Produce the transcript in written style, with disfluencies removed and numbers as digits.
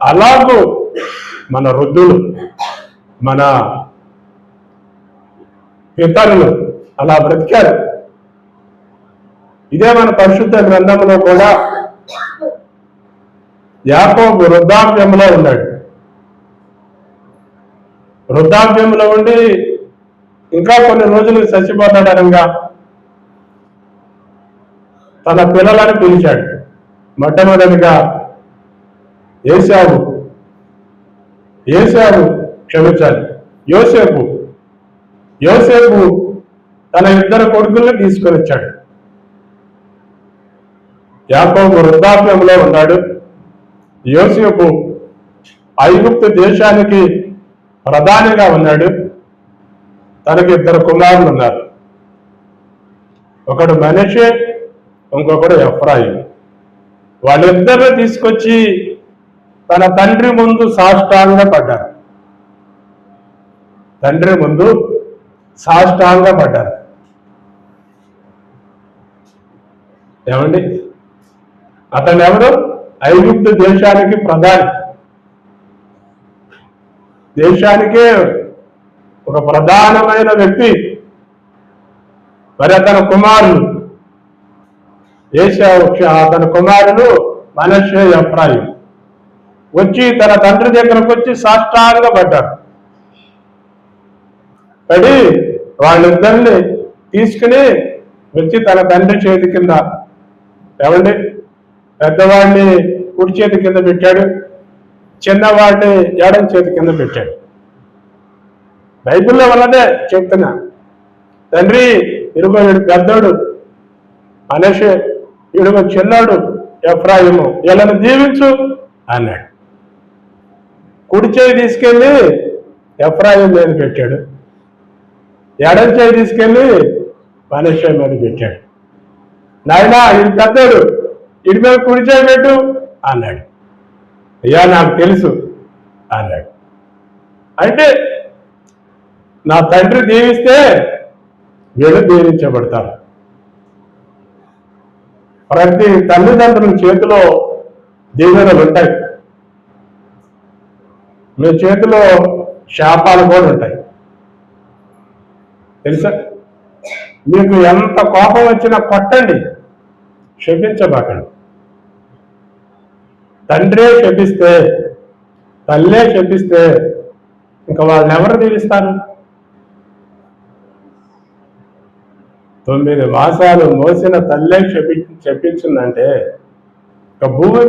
అలాగూ మన వృద్ధులు, మన పితరులు అలా బ్రతికారు. ఇదే మన పరిశుద్ధ గ్రంథంలో కూడా యాకోబు వృద్ధాప్యంలో ఉన్నాడు. వృద్ధాప్యంలో ఉండి ఇంకా కొన్ని రోజులు చచ్చిపోతాడనగా తన పిల్లలను పిలిచాడు. మొట్టమొదటిగా యోసేపు తన ఇద్దరు కొడుకుల్ని తీసుకొని వచ్చాడు. యాకోబు వృద్ధాప్యంలో ఉన్నాడు. యోసేపు ఐగుప్తు దేశానికి ప్రధానిగా ఉన్నాడు. తనకి ఇద్దరు కుమారులు ఉన్నారు. ఒకడు మనష్షే, ఇంకొకడు ఎఫ్రాయిం. వాళ్ళిద్దరిని తీసుకొచ్చి తన తండ్రి ముందు సాష్టాంగపడ్డారు. ఏమండి, అతను ఎవరు? ఐగుప్తు దేశానికి ప్రధాని, దేశానికే ఒక ప్రధానమైన వ్యక్తి. మరి అతని కుమారులు మనష్షే, ఎఫ్రాయిం వచ్చి తన తండ్రి దగ్గరకు వచ్చి సాష్టాంగపడ్డారు. పడి వాళ్ళిద్దరిని తీసుకుని వచ్చి తన తండ్రి చేతి కింద, ఏమండి, పెద్దవాడిని కుడి చేతి కింద పెట్టాడు, చిన్నవాడిని ఎడం చేతి కింద పెట్టాడు. బైబిల్లో ఉన్నదే చెప్తున్నా. తండ్రి, ఇరుగో వీడు పెద్దోడు మనష్షే, ఇడుగో చిన్నాడు ఎఫ్రాయిము, వీళ్ళని దీవించు అన్నాడు. కుడి చేయి తీసుకెళ్ళి ఎఫ్రాయిం మీద పెట్టాడు, ఎడం చేయి తీసుకెళ్ళి మనష్షే మీద పెట్టాడు. నాయనా, ఇది పెద్దోడు, ఇడి మీద కుడి చేయి పెట్టు అన్నాడు. అయ్యా, నాకు తెలుసు అన్నాడు. అంటే నా తండ్రి దీవిస్తే వీళ్ళు దీవించబడతారు. ప్రతి తల్లిదండ్రుల చేతిలో దీవెనలు ఉంటాయి. మీ చేతిలో శాపాలు కూడా ఉంటాయి. తెలుసా? మీకు ఎంత కోపం వచ్చినా కొట్టండి, శపించబాకండి. తండ్రే శపిస్తే, తల్లే శపిస్తే ఇంకా వాళ్ళని ఎవరు దీవిస్తారు? 9 మాసాలు మోసిన తల్లే శపించిందంటే ఇక భూమి